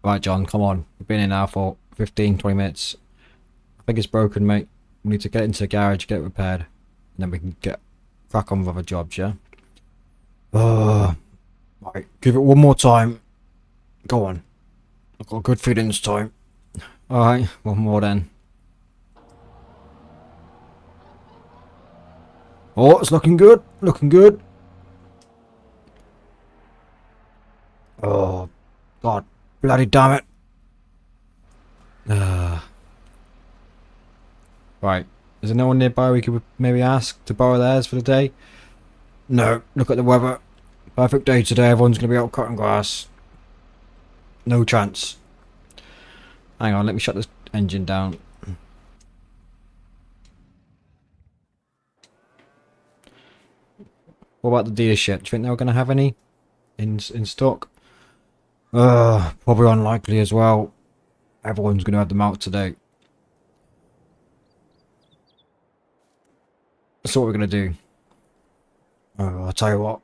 Right, John, come on. We've been in now for 15, 20 minutes. I think it's broken, mate. We need to get it into the garage, get it repaired, and then we can get crack on with other jobs, yeah? Right, give it one more time. Go on. I've got a good feeling this time. Alright, one more then. Oh, it's looking good. Looking good. Oh, God. Bloody damn it. Right. Is there no one nearby we could maybe ask to borrow theirs for the day? No. Look at the weather. Perfect day today. Everyone's going to be out cutting grass. No chance. Hang on. Let me shut this engine down. What about the dealership? Do you think they were going to have any in stock? Probably unlikely as well. Everyone's going to have them out today. So what we're going to do. I'll tell you what.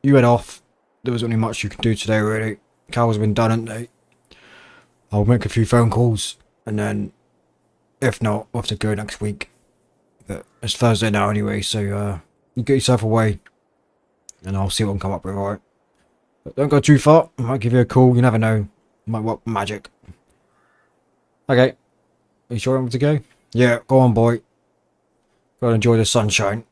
You head off. There was only much you can do today, really. Cows have been done, haven't they? I'll make a few phone calls. And then, if not, we'll have to go next week. But it's Thursday now anyway, so you get yourself away. And I'll see what I can come up with, alright? But don't go too far. I might give you a call. You never know. Might work magic. Okay. Are you sure I'm to go? Yeah, go on, boy. Go and enjoy the sunshine.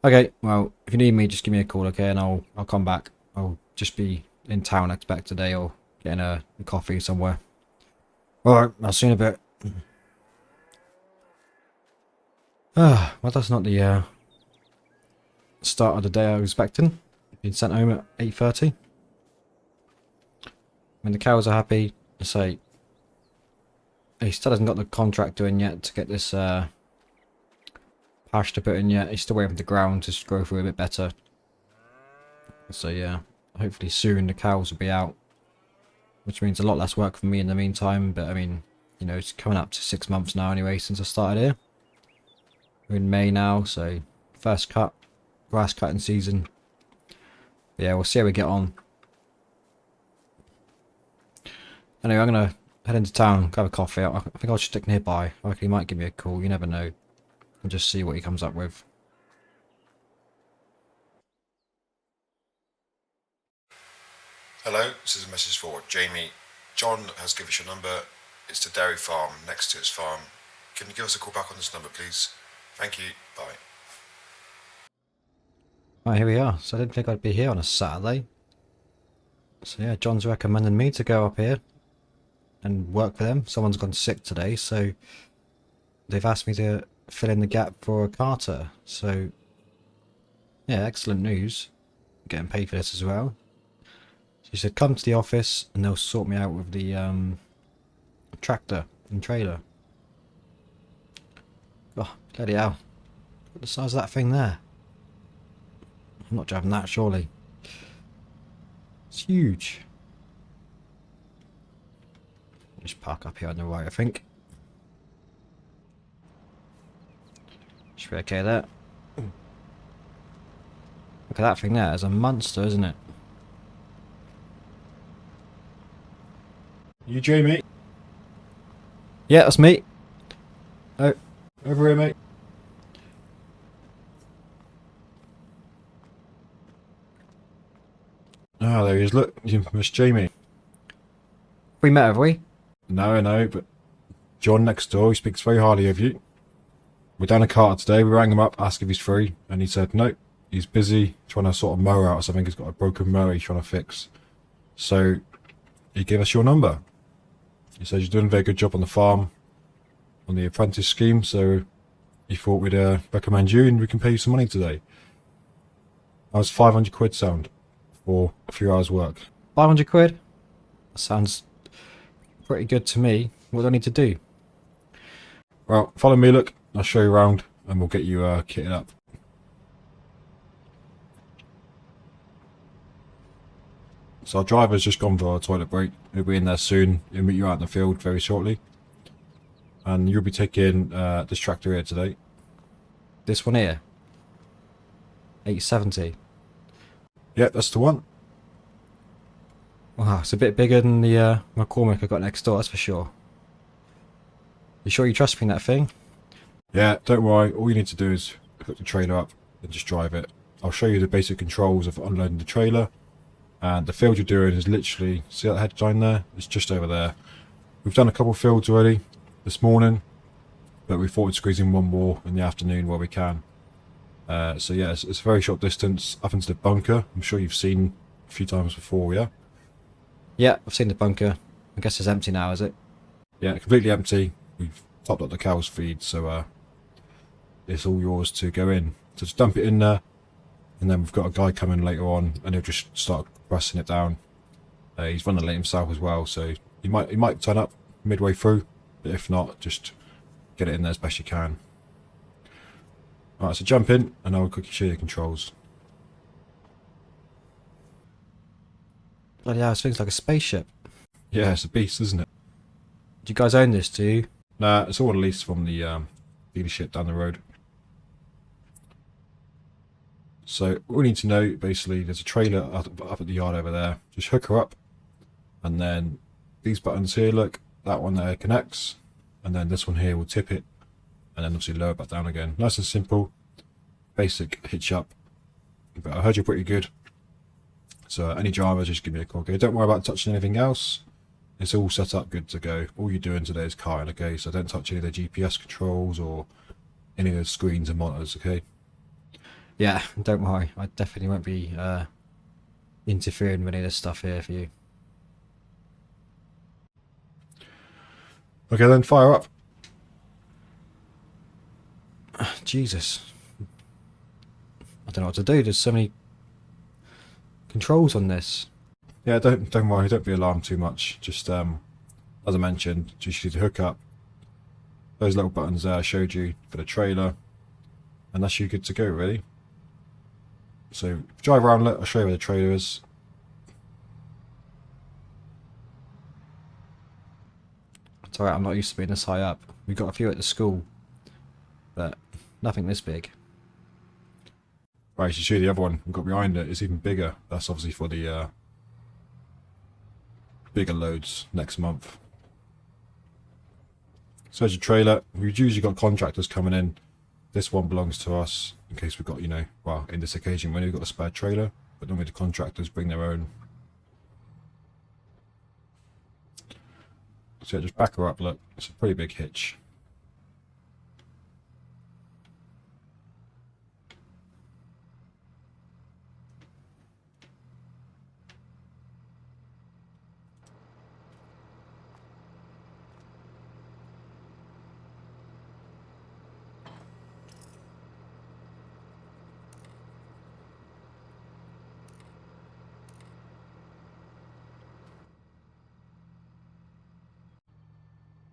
Okay, well, if you need me, just give me a call, okay? And I'll come back. I'll just be in town, I expect, today, or getting a coffee somewhere. Alright, I'll see you in a bit. Well, that's not the start of the day I was expecting. Been sent home at 8:30. When the cows are happy, I say he still hasn't got the contract doing yet to get this pasture put in yet. He's still waiting for the ground to grow through a bit better. So yeah, hopefully soon the cows will be out, which means a lot less work for me in the meantime. But I mean, you know, it's coming up to 6 months now anyway since I started here. We're in May now, so first cut, grass cutting season. But yeah, we'll see how we get on. Anyway, I'm gonna head into town, grab a coffee. I think I'll just stick nearby. I reckon he might give me a call. You never know. And just see what he comes up with. Hello, this is a message for Jamie. John has given us your number. It's the dairy farm next to his farm. Can you give us a call back on this number, please? Thank you. Bye. Right, here we are. So I didn't think I'd be here on a Saturday. So yeah, John's recommending me to go up here and work for them. Someone's gone sick today, so they've asked me to fill in the gap for Carter. So yeah, excellent news. I'm getting paid for this as well. She said come to the office and they'll sort me out with the tractor and trailer. Oh, bloody hell. Look at the size of that thing there. I'm not driving that, surely. It's huge. Just park up here on the right, I think. Should be okay there. Look at that thing there. It's a monster, isn't it? You Jamie? Yeah, that's me. Oh, Over here, mate. Ah, there he is. Look, you Miss Jamie. we met, have we? No, but John next door, he speaks very highly of you. We're down a Carter today. We rang him up, asked if he's free, and he said no. He's busy trying to sort of mow out or something. He's got a broken mower he's trying to fix. So he gave us your number. He says you're doing a very good job on the farm, on the Apprentice scheme, so he thought we'd recommend you and we can pay you some money today. How's 500 quid sound for a few hours work? 500 quid? That sounds pretty good to me. What do I need to do? Well, follow me, look. I'll show you around and we'll get you kitted up. So our driver's just gone for a toilet break. He'll be in there soon. He'll meet you out in the field very shortly. And you'll be taking this tractor here today. This one here? 870. Yeah, that's the one. Wow, it's a bit bigger than the McCormick I got next door, that's for sure. You sure you trust me in that thing? Yeah, don't worry. All you need to do is hook the trailer up and just drive it. I'll show you the basic controls of unloading the trailer. And the field you're doing is literally, see that head sign there? It's just over there. We've done a couple of fields already this morning, but we thought we'd squeeze in one more in the afternoon where we can. So yeah, it's a very short distance up into the bunker. I'm sure you've seen a few times before, yeah? Yeah, I've seen the bunker. I guess it's empty now, is it? Yeah, completely empty. We've topped up the cow's feed, so it's all yours to go in. So just dump it in there, and then we've got a guy coming later on, and he'll just start pressing it down. He's running late himself as well, so he might turn up midway through, but if not, just get it in there as best you can. Alright, so jump in, and I'll quickly show you the controls. Bloody hell, this thing's like a spaceship. Yeah, it's a beast, isn't it? Do you guys own this, do you? Nah, it's all leased from the dealership down the road. So all we need to know, basically, there's a trailer up at the yard over there. Just hook her up, and then these buttons here, look, that one there connects, and then this one here will tip it, and then obviously lower it back down again. Nice and simple, basic hitch up. But I heard you're pretty good, so any dramas, just give me a call. Okay, don't worry about touching anything else. It's all set up, good to go. All you're doing today is carting, okay? So don't touch any of the GPS controls or any of the screens and monitors, okay? Yeah, don't worry. I definitely won't be interfering with any of this stuff here for you. Okay, then fire up. Jesus. I don't know what to do. There's so many controls on this. Yeah, don't worry, don't be alarmed too much. Just as I mentioned, just need to hook up those little buttons there I showed you for the trailer, and that's you good to go, really. So drive around, I'll show you where the trailer is. It's alright, I'm not used to being this high up. We've got a few at the school, but nothing this big. Right, you should show you the other one we've got behind it. It's even bigger. That's obviously for the bigger loads next month. So as your trailer, we've usually got contractors coming in. This one belongs to us in case we've got, you know, well, in this occasion when we've got a spare trailer, but normally the contractors bring their own. So just back her up, look, it's a pretty big hitch.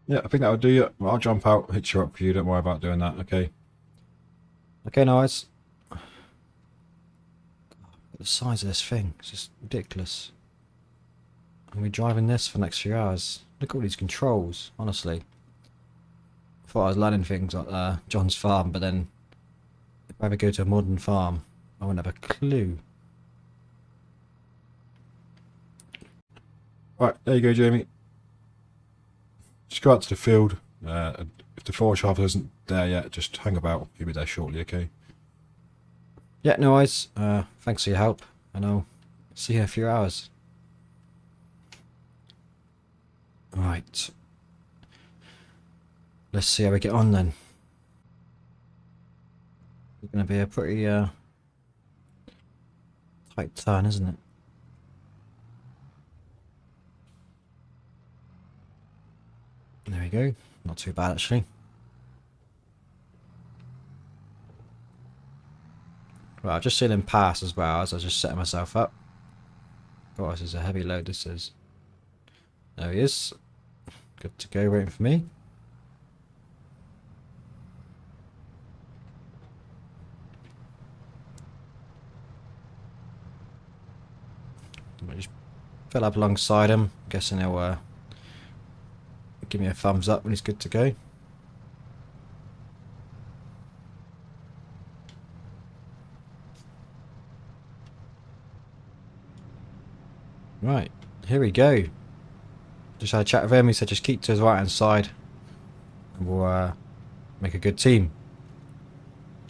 Yeah, I think that'll do you. Well, I'll jump out, hitch her up for you, don't worry about doing that, okay? Okay, nice. The size of this thing, it's just ridiculous. And we're driving this for the next few hours. Look at all these controls, honestly. I thought I was learning things like John's farm, but then if I ever go to a modern farm, I wouldn't have a clue. Right, there you go, Jamie. Just go out to the field. If the forage harvest isn't there yet, just hang about. He'll be there shortly, okay? Yeah, no worries. Thanks for your help, and I'll see you in a few hours. Right. Let's see how we get on then. It's going to be a pretty tight turn, isn't it? There we go. Not too bad, actually. Right, I've just seen him pass as well as I was just setting myself up. Oh, this is a heavy load, this is. There he is. Good to go, waiting for me. I just fill up alongside him. Guessing he'll give me a thumbs up when he's good to go. Right, here we go. Just had a chat with him. He said just keep to his right hand side and we'll make a good team.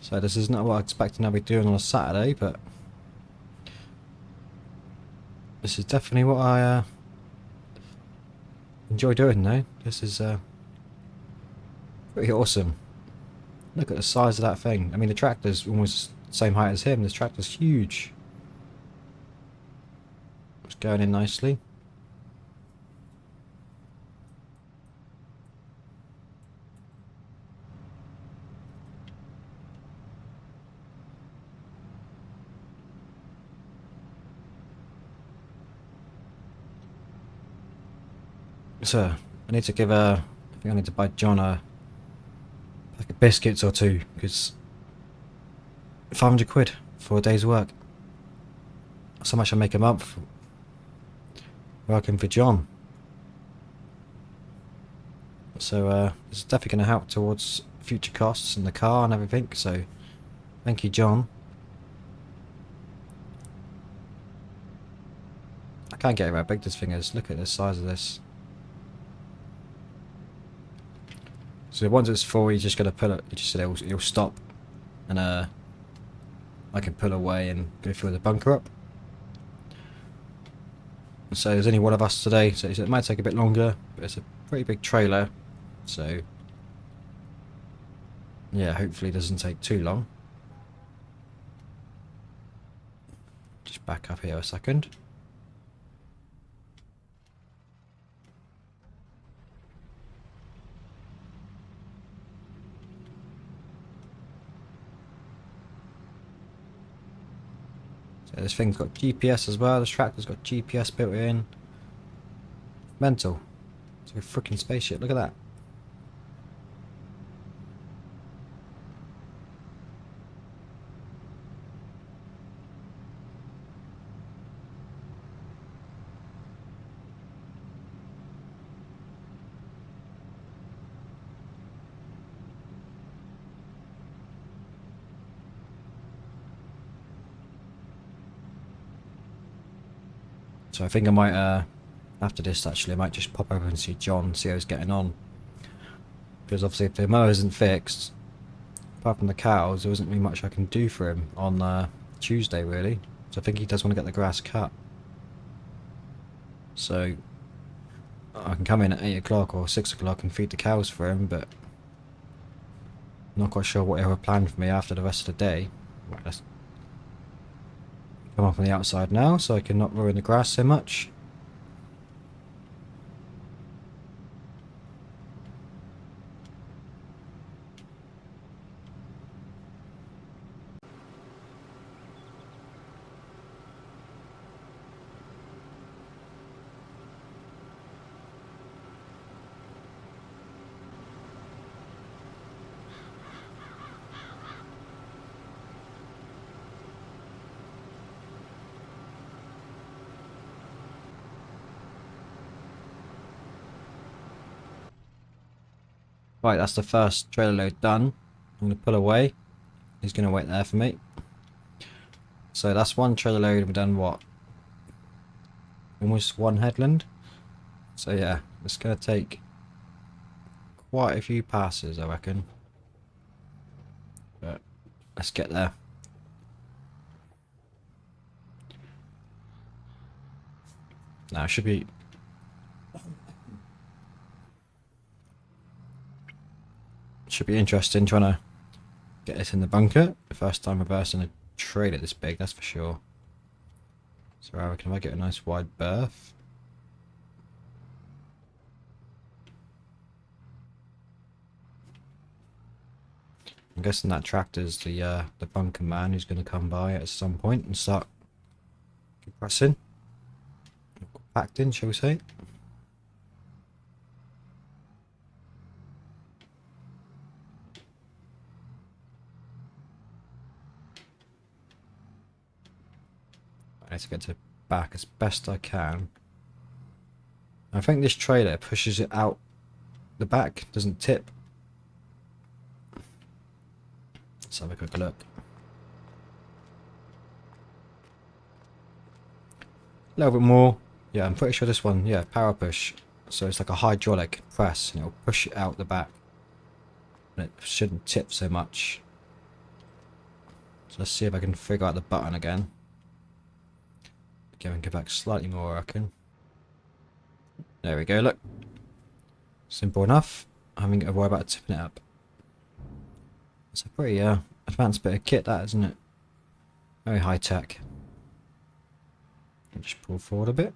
So this is not what I expected to be doing on a Saturday, but this is definitely what I enjoy doing now. This is pretty awesome. Look at the size of that thing. I mean, the tractor's almost the same height as him. This tractor's huge. It's going in nicely. So, I need to give I think I need to buy John a pack of biscuits or two, because 500 quid for a day's work. That's how much I make a month working for John. So, it's definitely going to help towards future costs in the car and everything, so thank you, John. I can't get over how big this thing is. Look at the size of this. So once it's full, you're just gonna pull it. You just said it'll stop, and I can pull away and go through the bunker up. So there's only one of us today, so it might take a bit longer, but it's a pretty big trailer, so yeah, hopefully it doesn't take too long. Just back up here a second. This thing's got GPS as well. This tractor's got GPS built in. Mental. It's like a freaking spaceship. Look at that. So I think I might, after this actually, I might just pop over and see John, see how he's getting on. Because obviously if the mower isn't fixed, apart from the cows, there isn't really much I can do for him on Tuesday really. So I think he does want to get the grass cut. So I can come in at 8 o'clock or 6 o'clock and feed the cows for him, but I'm not quite sure what he'll have planned for me after the rest of the day. Right, let's come off on the outside now so I can not ruin the grass so much. Right, that's the first trailer load done. I'm going to pull away. He's going to wait there for me. So that's one trailer load. We've done what? Almost one headland. So yeah, it's going to take quite a few passes, I reckon. But let's get there. Now it should be... Should be interesting trying to get this in the bunker. The first time I've ever seen a trailer this big, that's for sure. So I reckon if I get a nice wide berth. I'm guessing that tractor's the bunker man who's going to come by at some point and start compressing. Packed in, shall we say. I need to get to the back as best I can. I think this trailer pushes it out the back, doesn't tip. Let's have a quick look. A little bit more, Yeah, I'm pretty sure this one, yeah, power push. So it's like a hydraulic press and it'll push it out the back. And it shouldn't tip so much. So let's see if I can figure out the button again. Again, we can go back slightly more, I reckon. There we go, look. Simple enough. I haven't got to worry about tipping it up. It's a pretty advanced bit of kit, that, isn't it? Very high tech. Just pull forward a bit.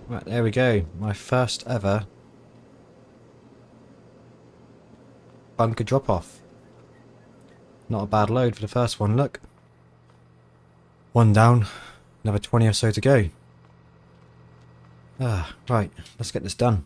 Right, there we go. My first ever bunker drop off. Not a bad load for the first one, look. One down, another 20 or so to go. Right, let's get this done.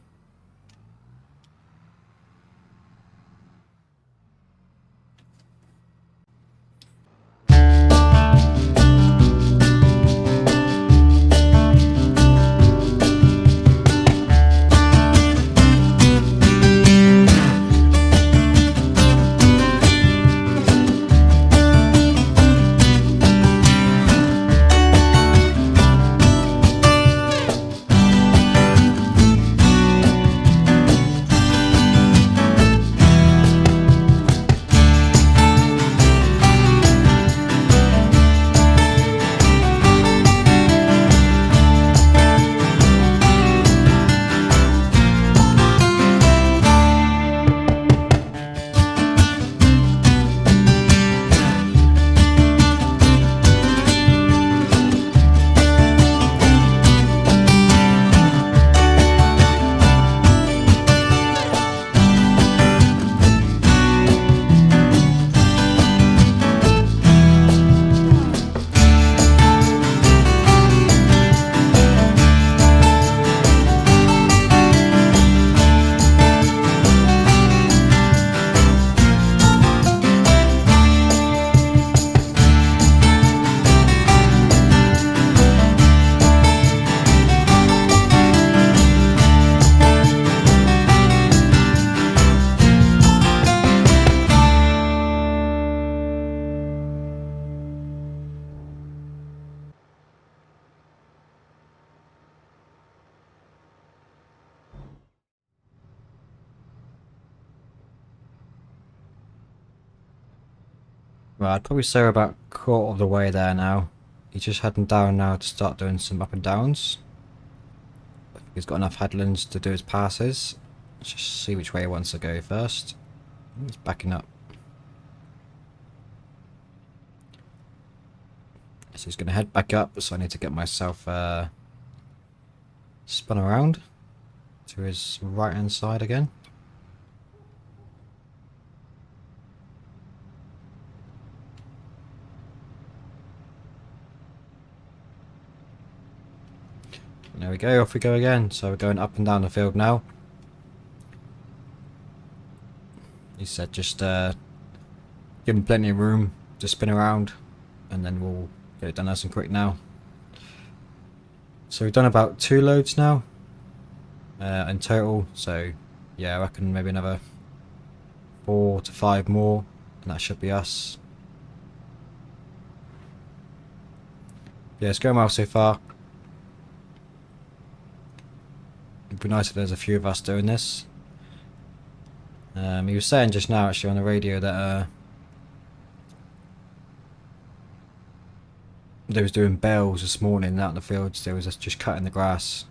Right, I'd probably say we're about a quarter of the way there now. He's just heading down now to start doing some up and downs. I think he's got enough headlands to do his passes. Let's just see which way he wants to go first. He's backing up. So he's going to head back up, so I need to get myself spun around to his right hand side again. There we go, off we go again. So we're going up and down the field now. He said just give him plenty of room to spin around and then we'll get it done nice and quick now. So we've done about 2 loads now in total, so yeah, I reckon maybe another 4 to 5 more and that should be us. Yeah, it's going well so far. It'd be nice if there's a few of us doing this. He was saying just now actually on the radio that they was doing bales this morning out in the fields. They was just cutting the grass,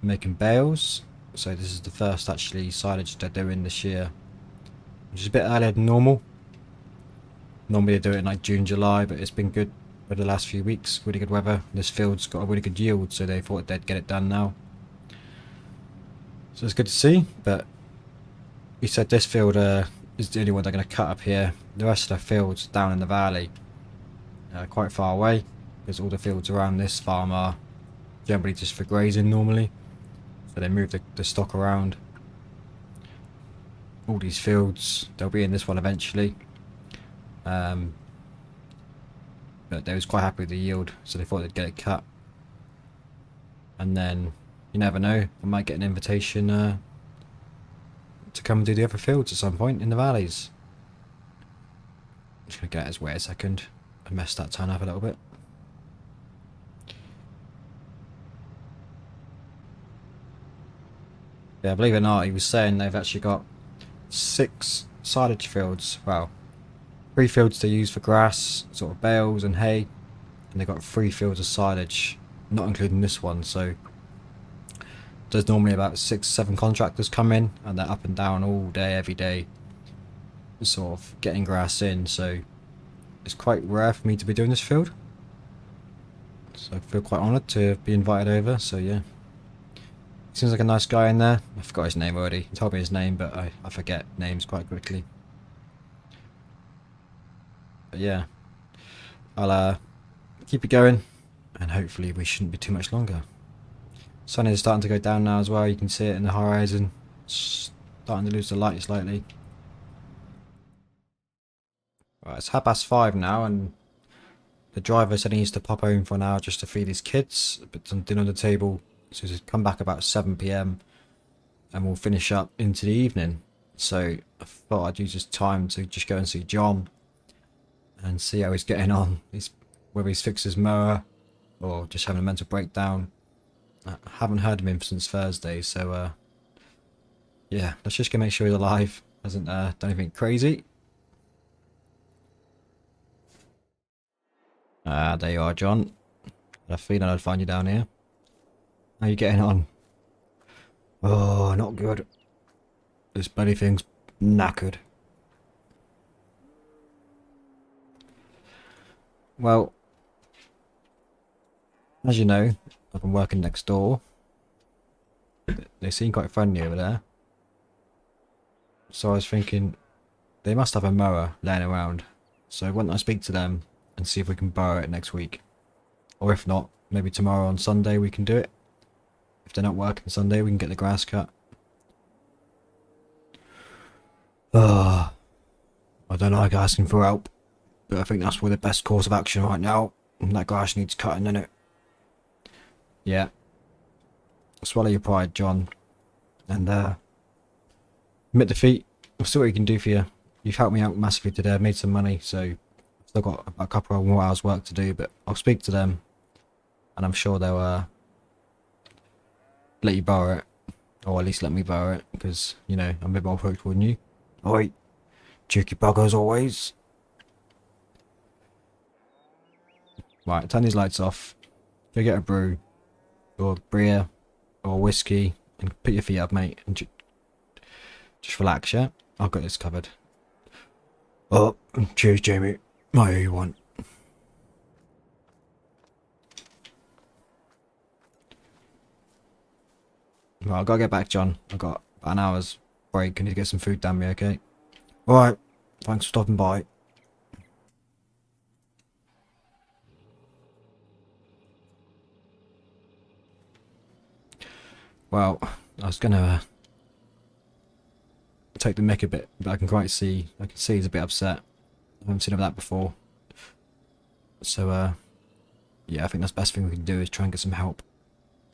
making bales. So this is the first actually silage they're doing this year, which is a bit earlier than normal. Normally they do it in like June, July, but it's been good for the last few weeks. Really good weather. This field's got a really good yield, so they thought they'd get it done now. So it's good to see, but he said this field is the only one they're going to cut up here. The rest of the fields down in the valley, quite far away, because all the fields around this farm are generally just for grazing normally. So they move the stock around. All these fields, they'll be in this one eventually. But they was quite happy with the yield, so they thought they'd get it cut. And then, you never know. I might get an invitation to come and do the other fields at some point in the valleys. I'm just going to get his way a second and mess that turn up a little bit. Yeah, believe it or not, he was saying they've actually got 6 silage fields. Well, 3 fields to use for grass, sort of bales and hay, and they've got 3 fields of silage, not including this one. So there's normally about 6-7 contractors come in, and they're up and down all day, every day, sort of getting grass in. So it's quite rare for me to be doing this field. So I feel quite honoured to be invited over. So yeah. Seems like a nice guy in there. I forgot his name already. He told me his name, but I forget names quite quickly. But yeah, I'll keep it going, and hopefully we shouldn't be too much longer. Sun is starting to go down now as well. You can see it in the horizon. It's starting to lose the light slightly. Right, it's 5:30 now, and the driver said he needs to pop home for an hour just to feed his kids, put some dinner on the table. So he'll come back about 7 PM and we'll finish up into the evening. So I thought I'd use this time to just go and see John and see how he's getting on. Whether he's fixed his mower or just having a mental breakdown. I haven't heard of him since Thursday, so yeah, let's just go make sure he's alive. Hasn't done anything crazy. There you are, John. I had a feeling I'd find you down here. How you getting on? Oh, not good. This bloody thing's knackered. Well, as you know, I've been working next door. They seem quite friendly over there. So I was thinking, they must have a mower laying around. So why don't I speak to them and see if we can borrow it next week? Or if not, maybe tomorrow on Sunday we can do it. If they're not working Sunday, we can get the grass cut. I don't like asking for help, but I think that's probably the best course of action right now. And that grass needs cutting, innit? Yeah. Swallow your pride, John. And admit defeat. I'll see what we can do for you. You've helped me out massively today. I've made some money, so I've still got a couple of more hours work to do, but I'll speak to them, and I'm sure they'll let you borrow it, or at least let me borrow it, because, you know, I'm a bit more approachable than you. Oi, cheeky bugger as always. Right, turn these lights off. Go get a brew, or beer, or whiskey, and put your feet up, mate, and just relax, yeah? I've got this covered. Oh, cheers, Jamie. I owe you one. Well, I've got to get back, John. I've got about an hour's break. I need to get some food down me, okay? Alright. Thanks for stopping by. Well, I was gonna take the mick a bit, but I can see he's a bit upset. I haven't seen him that before. So, yeah, I think that's the best thing we can do is try and get some help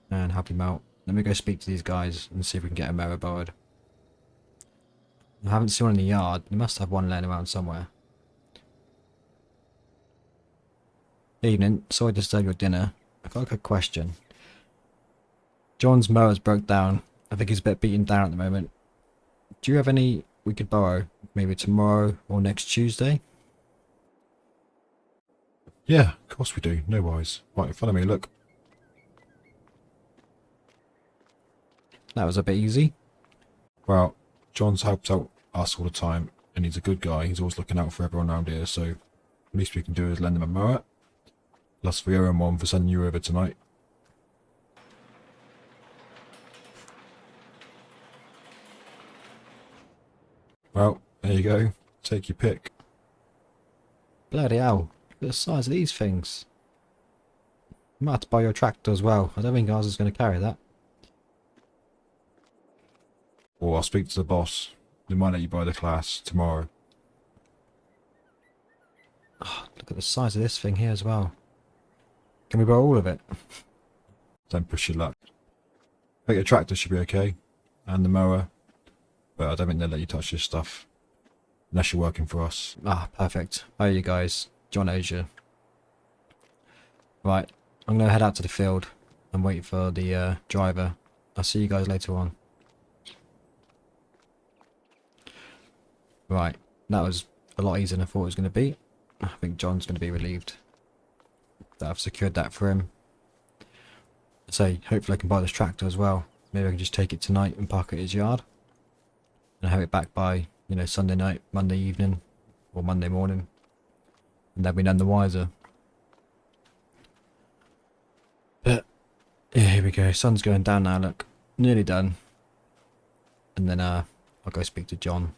and help him out. Let me go speak to these guys and see if we can get a mower borrowed. I haven't seen one in the yard. They must have one laying around somewhere. Evening. Sorry to disturb your dinner. I've got a good question. John's mower's broke down. I think he's a bit beaten down at the moment. Do you have any we could borrow? Maybe tomorrow or next Tuesday? Yeah, of course we do. No worries. Right in front of me, look. That was a bit easy. Well, John's helped out us all the time, and he's a good guy. He's always looking out for everyone around here, so the least we can do is lend him a mower. Plus we owe him one for sending you over tonight. Well, there you go. Take your pick. Bloody hell. Look at the size of these things. I might have to buy your tractor as well. I don't think ours is going to carry that. Or I'll speak to the boss. They might let you buy the class tomorrow. Oh, look at the size of this thing here as well. Can we borrow all of it? Don't push your luck. think the tractor should be okay, and the mower, but I don't think they'll let you touch this stuff unless you're working for us. Ah, perfect. How are you guys? John Asia. Right, I'm going to head out to the field and wait for the driver. I'll see you guys later on. Right, that was a lot easier than I thought it was going to be. I think John's going to be relieved that I've secured that for him. So hopefully I can buy this tractor as well. Maybe I can just take it tonight and park it at his yard and have it back by, you know, Sunday night, Monday evening or Monday morning, and they'll be none the wiser. But yeah, here we go. Sun's going down now. Look, nearly done. And then I'll go speak to John.